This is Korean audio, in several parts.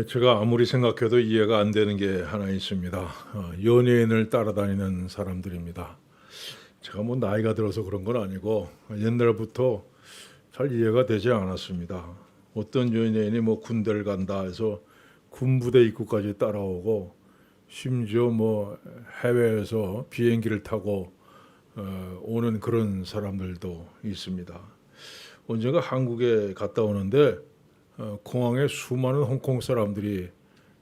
제가 아무리 생각해도 이해가 안 되는 게 하나 있습니다. 연예인을 따라다니는 사람들입니다. 제가 뭐 나이가 들어서 그런 건 아니고 옛날부터 잘 이해가 되지 않았습니다. 어떤 연예인이 뭐 군대를 간다 해서 군부대 입구까지 따라오고 심지어 뭐 해외에서 비행기를 타고 오는 그런 사람들도 있습니다. 언젠가 한국에 갔다 오는데 공항에 수많은 홍콩 사람들이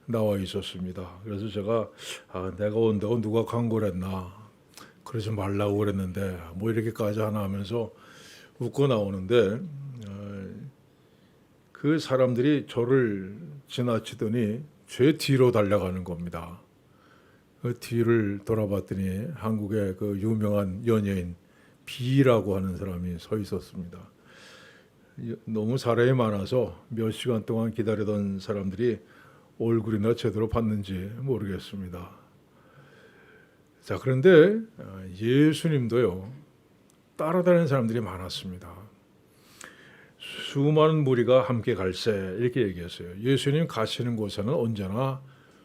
나와 있었습니다. 그래서 제가 내가 온다고 누가 광고를 했나 그러지 말라고 그랬는데 뭐 이렇게까지 하나 하면서 웃고 나오는데 그 사람들이 저를 지나치더니 제 뒤로 달려가는 겁니다. 그 뒤를 돌아봤더니 한국의 그 유명한 연예인 B라고 하는 사람이 서 있었습니다. 너무 사람이 많아서 몇 시간 동안 기다리던 사람들이 얼굴이나 제대로 봤는지 모르겠습니다. 자, 그런데 예수님도요, 따라다니는 사람들이 많았습니다. 수많은 무리가 함께 갈새 이렇게 얘기했어요. 예수님 가시는 곳에는 언제나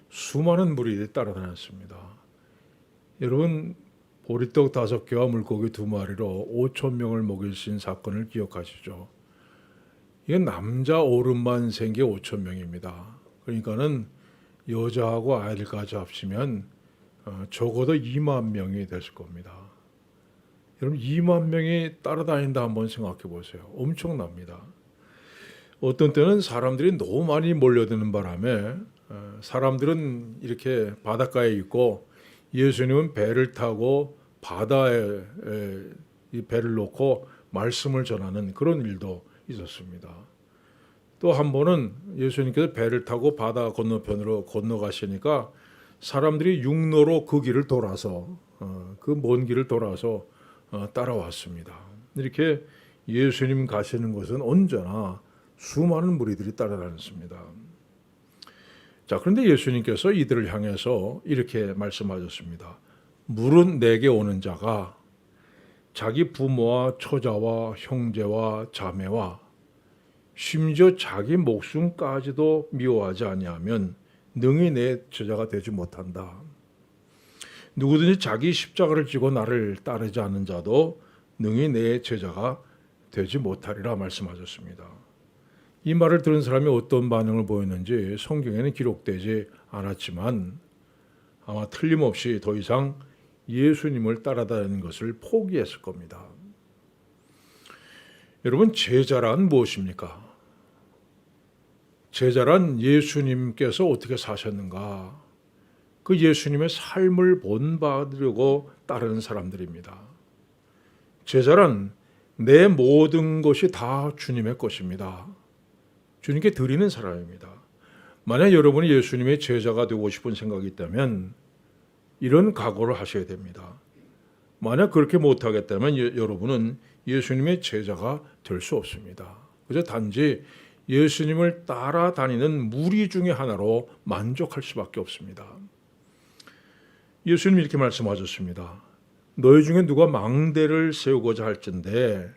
수많은 무리들이 따라다녔습니다. 여러분, 보리떡 5개와 물고기 2마리로 5천 명을 먹이신 사건을 기억하시죠? 이게 남자 어른만 생겨 5천 명입니다. 그러니까는 여자하고 아이들까지 합치면 적어도 2만 명이 됐을 겁니다. 여러분 2만 명이 따라다닌다 한번 생각해 보세요. 엄청납니다. 어떤 때는 사람들이 너무 많이 몰려드는 바람에 사람들은 이렇게 바닷가에 있고 예수님은 배를 타고 바다에 이 배를 놓고 말씀을 전하는 그런 일도 있었습니다. 또 한 번은 예수님께서 배를 타고 바다 건너편으로 건너가시니까 사람들이 육로로 그 길을 돌아서 그 먼 길을 돌아서 따라왔습니다. 이렇게 예수님 가시는 곳은 언제나 수많은 무리들이 따라다녔습니다. 자, 그런데 예수님께서 이들을 향해서 이렇게 말씀하셨습니다. 물은 내게 오는 자가 자기 부모와 처자와 형제와 자매와 심지어 자기 목숨까지도 미워하지 아니하면 능히 내 제자가 되지 못한다. 누구든지 자기 십자가를 지고 나를 따르지 않는 자도 능히 내 제자가 되지 못하리라 말씀하셨습니다. 이 말을 들은 사람이 어떤 반응을 보였는지 성경에는 기록되지 않았지만 아마 틀림없이 더 이상 예수님을 따라다니는 것을 포기했을 겁니다. 여러분, 제자란 무엇입니까? 제자란 예수님께서 어떻게 사셨는가? 그 예수님의 삶을 본받으려고 따르는 사람들입니다. 제자란 내 모든 것이 다 주님의 것입니다. 주님께 드리는 사람입니다. 만약 여러분이 예수님의 제자가 되고 싶은 생각이 있다면 이런 각오를 하셔야 됩니다. 만약 그렇게 못하겠다면 여러분은 예수님의 제자가 될 수 없습니다. 그저 단지 예수님을 따라다니는 무리 중에 하나로 만족할 수밖에 없습니다. 예수님이 이렇게 말씀하셨습니다. 너희 중에 누가 망대를 세우고자 할진대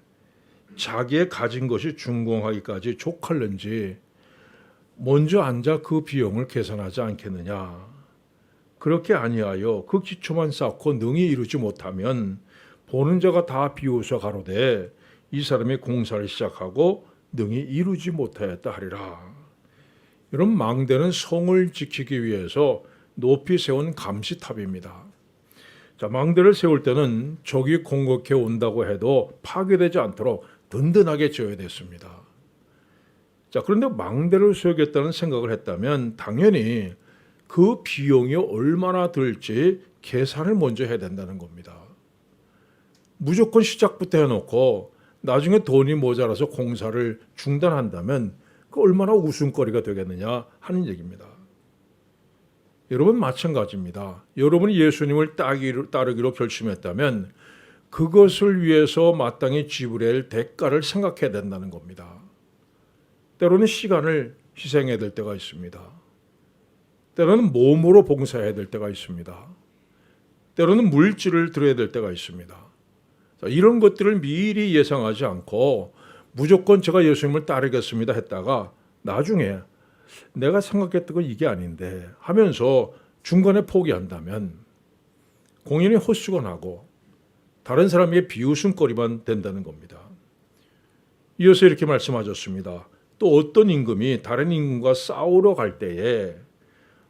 자기의 가진 것이 준공하기까지 족할는지 먼저 앉아 그 비용을 계산하지 않겠느냐. 그렇게 아니하여 그 기초만 쌓고 능히 이루지 못하면 보는 자가 다 비웃어 가로되 이 사람이 공사를 시작하고 능히 이루지 못하였다 하리라. 이런 망대는 성을 지키기 위해서 높이 세운 감시탑입니다. 자, 망대를 세울 때는 적이 공격해 온다고 해도 파괴되지 않도록 든든하게 지어야 됐습니다. 자, 그런데 망대를 세우겠다는 생각을 했다면 당연히 그 비용이 얼마나 들지 계산을 먼저 해야 된다는 겁니다. 무조건 시작부터 해놓고 나중에 돈이 모자라서 공사를 중단한다면 그 얼마나 웃음거리가 되겠느냐 하는 얘기입니다. 여러분 마찬가지입니다. 여러분이 예수님을 따르기로 결심했다면 그것을 위해서 마땅히 지불해야 할 대가를 생각해야 된다는 겁니다. 때로는 시간을 희생해야 될 때가 있습니다. 때로는 몸으로 봉사해야 될 때가 있습니다. 때로는 물질을 드려야 될 때가 있습니다. 자, 이런 것들을 미리 예상하지 않고 무조건 제가 예수님을 따르겠습니다 했다가 나중에 내가 생각했던 건 이게 아닌데 하면서 중간에 포기한다면 공연이 헛수고 나고 다른 사람에게 비웃음거리만 된다는 겁니다. 이어서 이렇게 말씀하셨습니다. 또 어떤 임금이 다른 임금과 싸우러 갈 때에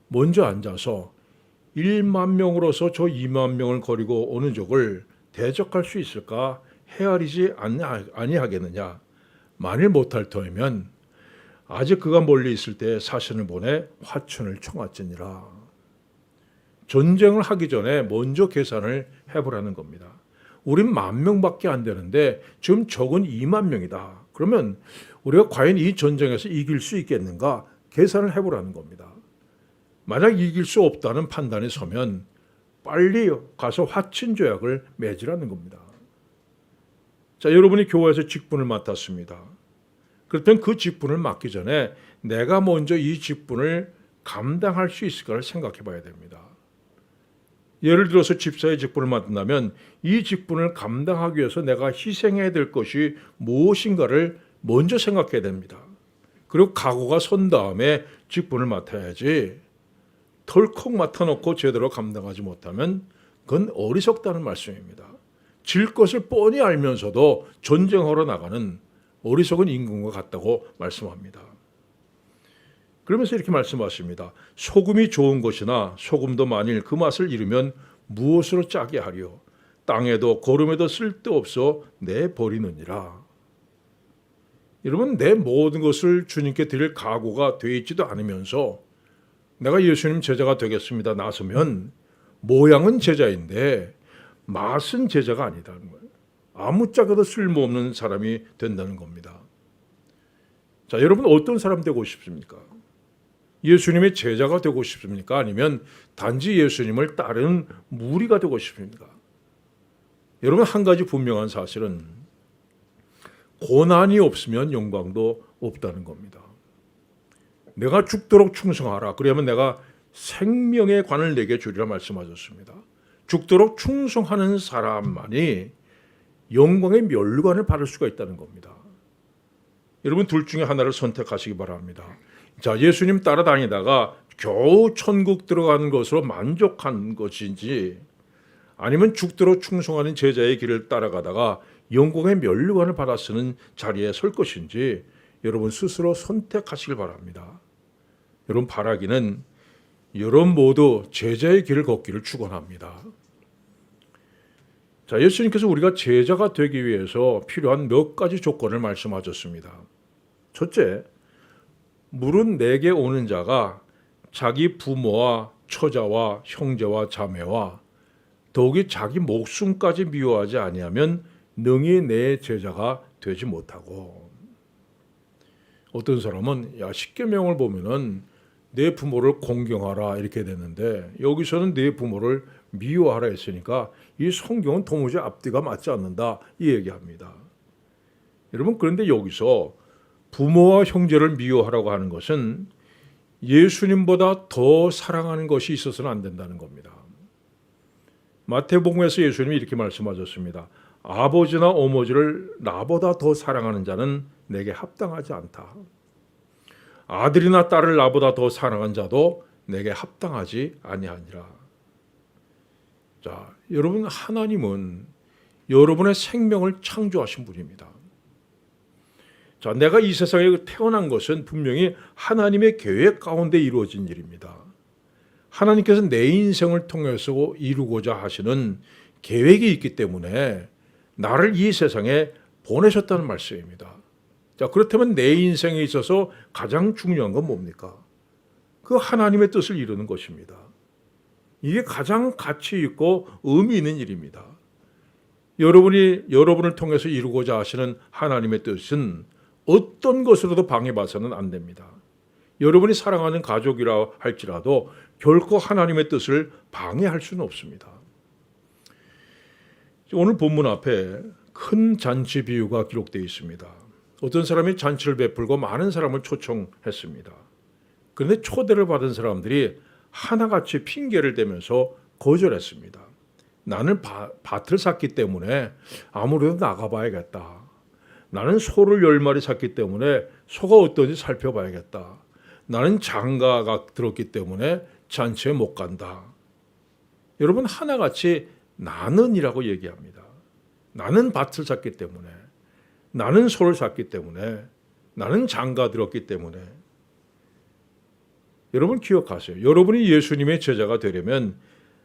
먼저 앉아서 1만 명으로서 저 2만 명을 거리고 오는 적을 대적할 수 있을까 헤아리지 아니하겠느냐. 만일 못할 터이면 아직 그가 멀리 있을 때 사신을 보내 화천을 청하지니라. 전쟁을 하기 전에 먼저 계산을 해보라는 겁니다. 우린 10,000명밖에 안 되는데 지금 적은 2만 명이다. 그러면 우리가 과연 이 전쟁에서 이길 수 있겠는가 계산을 해보라는 겁니다. 만약 이길 수 없다는 판단에 서면 빨리 가서 화친 조약을 맺으라는 겁니다. 자, 여러분이 교회에서 직분을 맡았습니다. 그렇다면 그 직분을 맡기 전에 내가 먼저 이 직분을 감당할 수 있을까를 생각해 봐야 됩니다. 예를 들어서 집사의 직분을 맡는다면 이 직분을 감당하기 위해서 내가 희생해야 될 것이 무엇인가를 먼저 생각해야 됩니다. 그리고 각오가 선 다음에 직분을 맡아야지 덜컥 맡아놓고 제대로 감당하지 못하면 그건 어리석다는 말씀입니다. 질 것을 뻔히 알면서도 전쟁하러 나가는 어리석은 임금과 같다고 말씀합니다. 그러면서 이렇게 말씀하십니다. 소금이 좋은 것이나 소금도 만일 그 맛을 잃으면 무엇으로 짜게 하리요? 땅에도 거름에도 쓸데없어 내버리느니라. 여러분, 내 모든 것을 주님께 드릴 각오가 되어 있지도 않으면서 내가 예수님 제자가 되겠습니다 나서면 모양은 제자인데 맛은 제자가 아니다는 거예요. 아무짝에도 쓸모없는 사람이 된다는 겁니다. 자, 여러분 어떤 사람 되고 싶습니까? 예수님의 제자가 되고 싶습니까? 아니면 단지 예수님을 따르는 무리가 되고 싶습니까? 여러분, 한 가지 분명한 사실은 고난이 없으면 영광도 없다는 겁니다. 내가 죽도록 충성하라. 그러면 내가 생명의 관을 내게 주리라 말씀하셨습니다. 죽도록 충성하는 사람만이 영광의 면류관을 받을 수가 있다는 겁니다. 여러분, 둘 중에 하나를 선택하시기 바랍니다. 자, 예수님 따라다니다가 겨우 천국 들어가는 것으로 만족한 것인지 아니면 죽도록 충성하는 제자의 길을 따라가다가 영광의 면류관을 받아 쓰는 자리에 설 것인지 여러분 스스로 선택하시길 바랍니다. 여러분, 바라기는 여러분 모두 제자의 길을 걷기를 축원합니다. 자, 예수님께서 우리가 제자가 되기 위해서 필요한 몇 가지 조건을 말씀하셨습니다. 첫째, 물은 내게 오는 자가 자기 부모와 처자와 형제와 자매와 더욱이 자기 목숨까지 미워하지 아니하면 능히 내 제자가 되지 못하고. 어떤 사람은 십계명을 보면은 내 부모를 공경하라 이렇게 되는데 여기서는 내 부모를 미워하라 했으니까 이 성경은 도무지 앞뒤가 맞지 않는다 이 얘기합니다. 여러분, 그런데 여기서 부모와 형제를 미워하라고 하는 것은 예수님보다 더 사랑하는 것이 있어서는 안 된다는 겁니다. 마태복음에서 예수님이 이렇게 말씀하셨습니다. 아버지나 어머니를 나보다 더 사랑하는 자는 내게 합당하지 않다. 아들이나 딸을 나보다 더 사랑한 자도 내게 합당하지 아니하니라. 자, 여러분, 하나님은 여러분의 생명을 창조하신 분입니다. 자, 내가 이 세상에 태어난 것은 분명히 하나님의 계획 가운데 이루어진 일입니다. 하나님께서 내 인생을 통해서 이루고자 하시는 계획이 있기 때문에 나를 이 세상에 보내셨다는 말씀입니다. 자, 그렇다면 내 인생에 있어서 가장 중요한 건 뭡니까? 그 하나님의 뜻을 이루는 것입니다. 이게 가장 가치 있고 의미 있는 일입니다. 여러분을 통해서 이루고자 하시는 하나님의 뜻은 어떤 것으로도 방해봐서는 안 됩니다. 여러분이 사랑하는 가족이라 할지라도 결코 하나님의 뜻을 방해할 수는 없습니다. 오늘 본문 앞에 큰 잔치 비유가 기록되어 있습니다. 어떤 사람이 잔치를 베풀고 많은 사람을 초청했습니다. 그런데 초대를 받은 사람들이 하나같이 핑계를 대면서 거절했습니다. 나는 밭을 샀기 때문에 아무래도 나가봐야겠다. 나는 소를 10마리 샀기 때문에 소가 어떤지 살펴봐야겠다. 나는 장가가 들었기 때문에 잔치에 못 간다. 여러분 하나같이 나는이라고 얘기합니다. 나는 밭을 샀기 때문에, 나는 소를 샀기 때문에, 나는 장가 들었기 때문에. 여러분 기억하세요. 여러분이 예수님의 제자가 되려면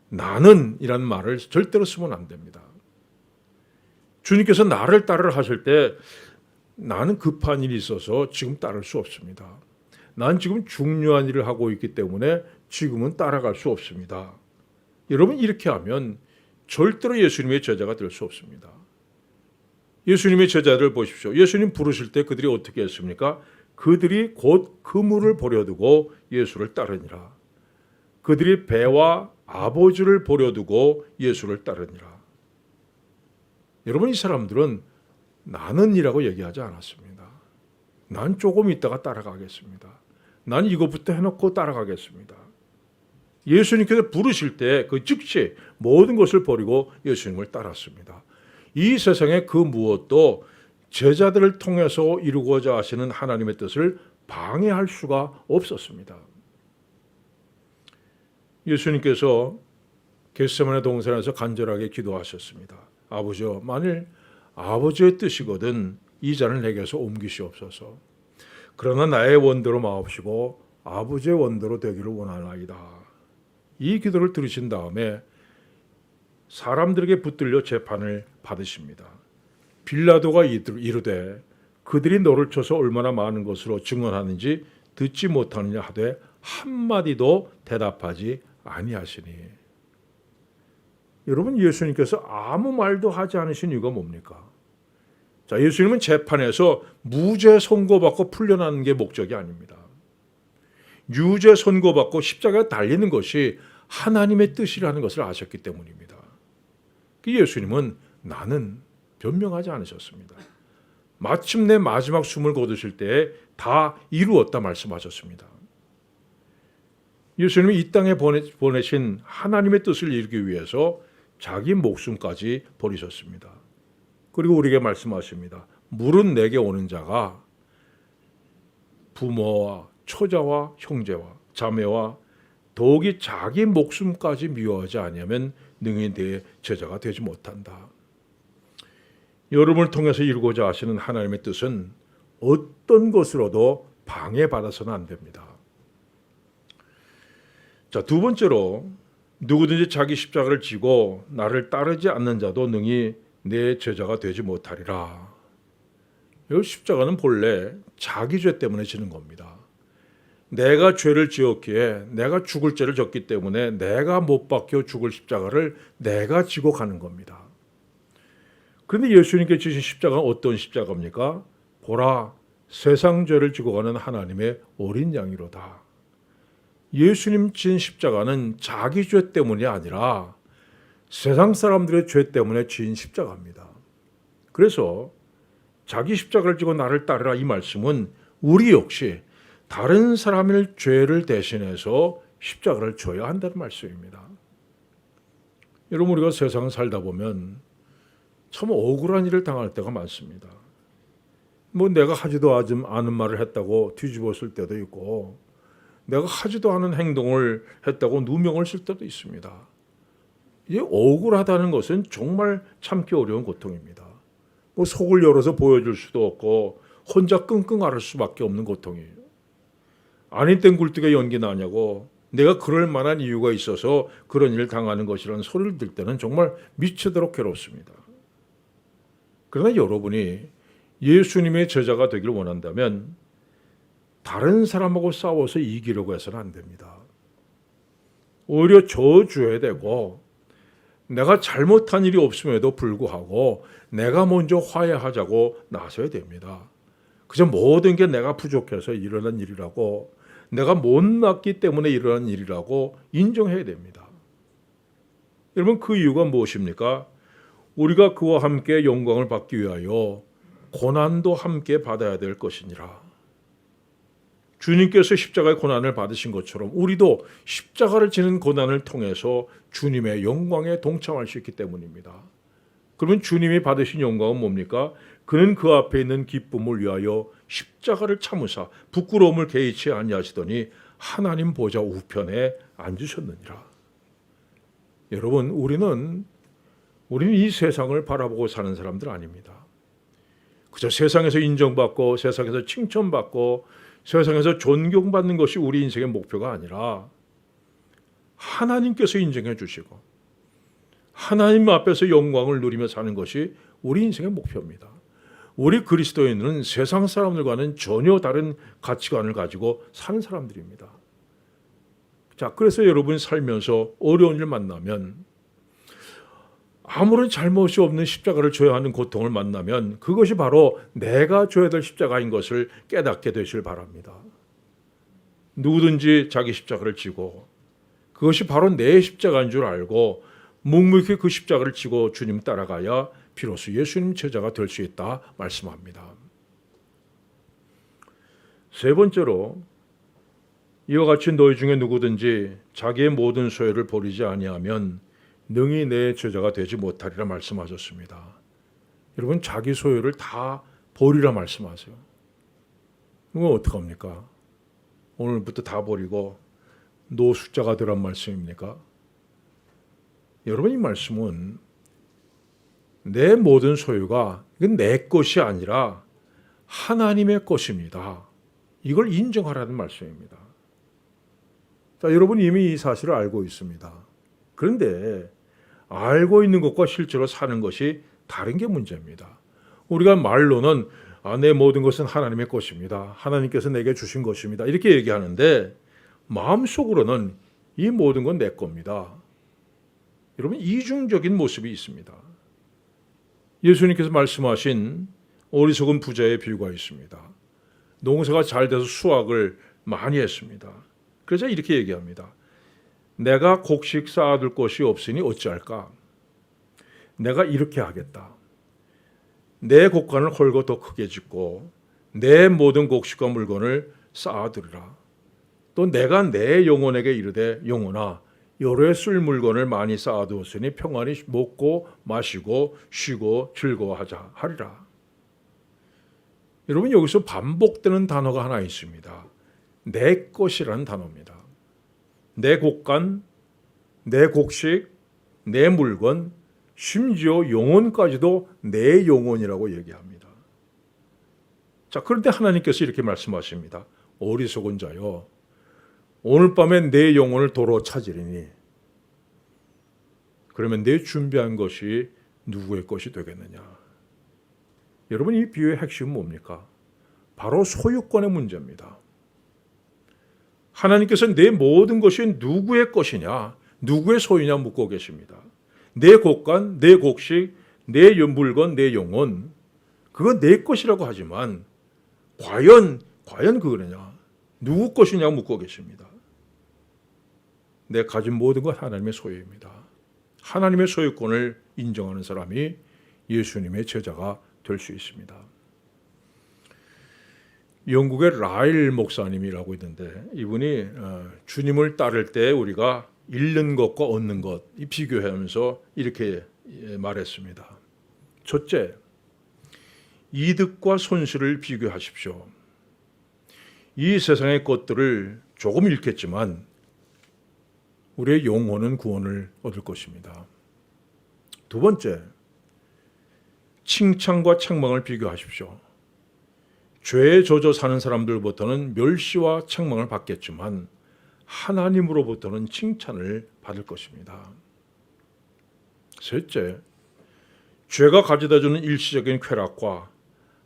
나는이라는 말을 절대로 쓰면 안 됩니다. 주님께서 나를 따르라 하실 때 나는 급한 일이 있어서 지금 따를 수 없습니다. 난 지금 중요한 일을 하고 있기 때문에 지금은 따라갈 수 없습니다. 여러분 이렇게 하면 절대로 예수님의 제자가 될 수 없습니다. 예수님의 제자들 보십시오. 예수님 부르실 때 그들이 어떻게 했습니까? 그들이 곧 그물을 버려두고 예수를 따르니라. 그들이 배와 아버지를 버려두고 예수를 따르니라. 여러분 이 사람들은 나는이라고 얘기하지 않았습니다. 난 조금 있다가 따라가겠습니다. 난 이것부터 해놓고 따라가겠습니다. 예수님께서 부르실 때 그 즉시 모든 것을 버리고 예수님을 따랐습니다. 이 세상에 그 무엇도 제자들을 통해서 이루고자 하시는 하나님의 뜻을 방해할 수가 없었습니다. 예수님께서 겟세마네 동산에서 간절하게 기도하셨습니다. 아버지여, 만일 아버지의 뜻이거든 이 잔을 내게서 옮기시옵소서. 그러나 나의 원대로 마옵시고 아버지의 원대로 되기를 원하나이다. 이 기도를 들으신 다음에 사람들에게 붙들려 재판을 받으십니다. 빌라도가 이르되 그들이 너를 쳐서 얼마나 많은 것으로 증언하는지 듣지 못하느냐 하되 한마디도 대답하지 아니하시니. 여러분 예수님께서 아무 말도 하지 않으신 이유가 뭡니까? 자, 예수님은 재판에서 무죄 선고받고 풀려나는 게 목적이 아닙니다. 유죄 선고받고 십자가에 달리는 것이 하나님의 뜻이라는 것을 아셨기 때문입니다. 예수님은 나는 변명하지 않으셨습니다. 마침내 마지막 숨을 거두실 때에 다 이루었다 말씀하셨습니다. 예수님이 이 땅에 보내신 하나님의 뜻을 이루기 위해서 자기 목숨까지 버리셨습니다. 그리고 우리에게 말씀하십니다. 물은 내게 오는 자가 부모와 처자와 형제와 자매와 더욱이 자기 목숨까지 미워하지 아니하면 능히 내 제자가 되지 못한다. 여러분을 통해서 이루고자 하시는 하나님의 뜻은 어떤 것으로도 방해받아서는 안 됩니다. 자, 두 번째로 누구든지 자기 십자가를 지고 나를 따르지 않는 자도 능히 내 제자가 되지 못하리라. 이 십자가는 본래 자기 죄 때문에 지는 겁니다. 내가 죄를 지었기에 내가 죽을 죄를 졌기 때문에 내가 못 박혀 죽을 십자가를 내가 지고 가는 겁니다. 그런데 예수님께 지신 십자가는 어떤 십자가입니까? 보라, 세상 죄를 지고 가는 하나님의 어린 양이로다. 예수님 진 십자가는 자기 죄 때문이 아니라 세상 사람들의 죄 때문에 지은 십자가입니다. 그래서 자기 십자가를 지고 나를 따르라 이 말씀은 우리 역시 다른 사람의 죄를 대신해서 십자가를 져야 한다는 말씀입니다. 여러분 우리가 세상을 살다 보면 참 억울한 일을 당할 때가 많습니다. 뭐 내가 하지도 않은 말을 했다고 뒤집었을 때도 있고 내가 하지도 않은 행동을 했다고 누명을 쓸 때도 있습니다. 이 억울하다는 것은 정말 참기 어려운 고통입니다. 뭐 속을 열어서 보여줄 수도 없고 혼자 끙끙 앓을 수밖에 없는 고통이에요. 아닌 땐 굴뚝에 연기 나냐고 내가 그럴 만한 이유가 있어서 그런 일을 당하는 것이라는 소리를 들 때는 정말 미치도록 괴롭습니다. 그러나 여러분이 예수님의 제자가 되길 원한다면 다른 사람하고 싸워서 이기려고 해서는 안 됩니다. 오히려 저주해야 되고 내가 잘못한 일이 없음에도 불구하고 내가 먼저 화해하자고 나서야 됩니다. 그저 모든 게 내가 부족해서 일어난 일이라고 내가 못났기 때문에 일어난 일이라고 인정해야 됩니다. 여러분 그 이유가 무엇입니까? 우리가 그와 함께 영광을 받기 위하여 고난도 함께 받아야 될 것이니라. 주님께서 십자가의 고난을 받으신 것처럼 우리도 십자가를 지는 고난을 통해서 주님의 영광에 동참할 수 있기 때문입니다. 그러면 주님이 받으신 영광은 뭡니까? 그는 그 앞에 있는 기쁨을 위하여 십자가를 참으사 부끄러움을 개의치 아니하시더니 하나님 보좌 우편에 앉으셨느니라. 여러분, 우리는 이 세상을 바라보고 사는 사람들 아닙니다. 그저 세상에서 인정받고 세상에서 칭찬받고 세상에서 존경받는 것이 우리 인생의 목표가 아니라 하나님께서 인정해 주시고 하나님 앞에서 영광을 누리며 사는 것이 우리 인생의 목표입니다. 우리 그리스도인은 세상 사람들과는 전혀 다른 가치관을 가지고 사는 사람들입니다. 자, 그래서 여러분 살면서 어려운 일 만나면 아무런 잘못이 없는 십자가를 져야 하는 고통을 만나면 그것이 바로 내가 져야 될 십자가인 것을 깨닫게 되시길 바랍니다. 누구든지 자기 십자가를 지고 그것이 바로 내 십자가인 줄 알고 묵묵히 그 십자가를 지고 주님 따라가야 비로소 예수님 제자가 될 수 있다 말씀합니다. 세 번째로 이와 같이 너희 중에 누구든지 자기의 모든 소유를 버리지 아니하면 능히 내 제자가 되지 못하리라 말씀하셨습니다. 여러분, 자기 소유를 다 버리라 말씀하세요. 그건 어떡합니까? 오늘부터 다 버리고 노숙자가 되란 말씀입니까? 여러분, 이 말씀은 내 모든 소유가 이건 내 것이 아니라 하나님의 것입니다. 이걸 인정하라는 말씀입니다. 자, 여러분 이미 이 사실을 알고 있습니다. 그런데 알고 있는 것과 실제로 사는 것이 다른 게 문제입니다. 우리가 말로는 내 모든 것은 하나님의 것입니다. 하나님께서 내게 주신 것입니다. 이렇게 얘기하는데 마음속으로는 이 모든 건 내 겁니다. 여러분, 이중적인 모습이 있습니다. 예수님께서 말씀하신 어리석은 부자의 비유가 있습니다. 농사가 잘 돼서 수확을 많이 했습니다. 그래서 이렇게 얘기합니다. 내가 곡식 쌓아둘 곳이 없으니 어찌할까? 내가 이렇게 하겠다. 내 곡간을 헐고 더 크게 짓고 내 모든 곡식과 물건을 쌓아두리라. 또 내가 내 영혼에게 이르되 영혼아 여로에 쓸 물건을 많이 쌓아두었으니 평안히 먹고 마시고 쉬고 즐거워하자 하리라. 여러분, 여기서 반복되는 단어가 하나 있습니다. 내 것이라는 단어입니다. 내 곡간, 내 곡식, 내 물건, 심지어 영혼까지도 내 영혼이라고 얘기합니다. 자, 그런데 하나님께서 이렇게 말씀하십니다. 어리석은 자여, 오늘 밤에 내 영혼을 도로 찾으리니 그러면 내 준비한 것이 누구의 것이 되겠느냐? 여러분, 이 비유의 핵심은 뭡니까? 바로 소유권의 문제입니다. 하나님께서 내 모든 것이 누구의 것이냐, 누구의 소유냐 묻고 계십니다. 내 곡간, 내 곡식, 내 물건, 내 영혼, 그건 내 것이라고 하지만 과연 그거냐, 누구 것이냐고 묻고 계십니다. 내 가진 모든 것 하나님의 소유입니다. 하나님의 소유권을 인정하는 사람이 예수님의 제자가 될 수 있습니다. 영국의 라일 목사님이라고 있는데 이분이 주님을 따를 때 우리가 잃는 것과 얻는 것 이 비교하면서 이렇게 말했습니다. 첫째, 이득과 손실을 비교하십시오. 이 세상의 것들을 조금 잃겠지만 우리의 영혼은 구원을 얻을 것입니다. 두 번째, 칭찬과 책망을 비교하십시오. 죄에 젖어 사는 사람들부터는 멸시와 책망을 받겠지만 하나님으로부터는 칭찬을 받을 것입니다. 셋째, 죄가 가져다주는 일시적인 쾌락과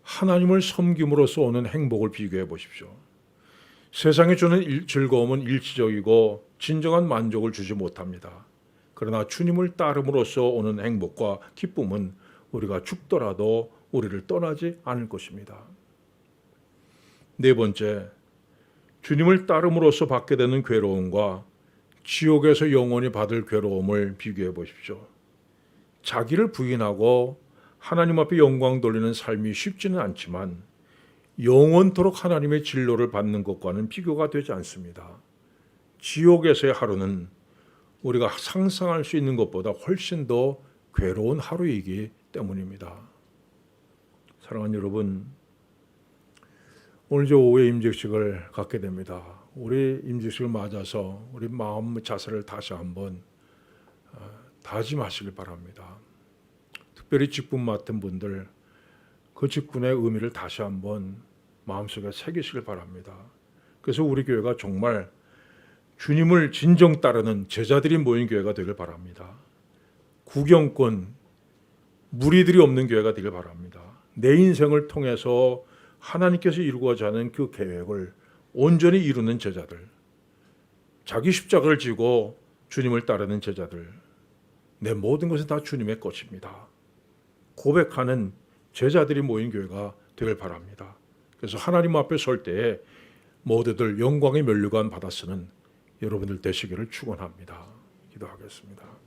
하나님을 섬김으로써 오는 행복을 비교해 보십시오. 세상이 주는 즐거움은 일시적이고 진정한 만족을 주지 못합니다. 그러나 주님을 따름으로써 오는 행복과 기쁨은 우리가 죽더라도 우리를 떠나지 않을 것입니다. 네 번째, 주님을 따름으로써 받게 되는 괴로움과 지옥에서 영원히 받을 괴로움을 비교해 보십시오. 자기를 부인하고 하나님 앞에 영광 돌리는 삶이 쉽지는 않지만 영원토록 하나님의 진노를 받는 것과는 비교가 되지 않습니다. 지옥에서의 하루는 우리가 상상할 수 있는 것보다 훨씬 더 괴로운 하루이기 때문입니다. 사랑하는 여러분, 오늘 저 오후에 임직식을 갖게 됩니다. 우리 임직식을 맞아서 우리 마음 자세를 다시 한번 다짐하시길 바랍니다. 특별히 직분 맡은 분들, 그 직분의 의미를 다시 한번 마음속에 새기시길 바랍니다. 그래서 우리 교회가 정말 주님을 진정 따르는 제자들이 모인 교회가 되길 바랍니다. 구경권, 무리들이 없는 교회가 되길 바랍니다. 내 인생을 통해서 하나님께서 이루고자 하는 그 계획을 온전히 이루는 제자들, 자기 십자가를 지고 주님을 따르는 제자들, 내 모든 것은 다 주님의 것입니다. 고백하는 제자들이 모인 교회가 되길 바랍니다. 그래서 하나님 앞에 설 때에 모두들 영광의 면류관 받아 쓰는 여러분들 되시기를 축원합니다. 기도하겠습니다.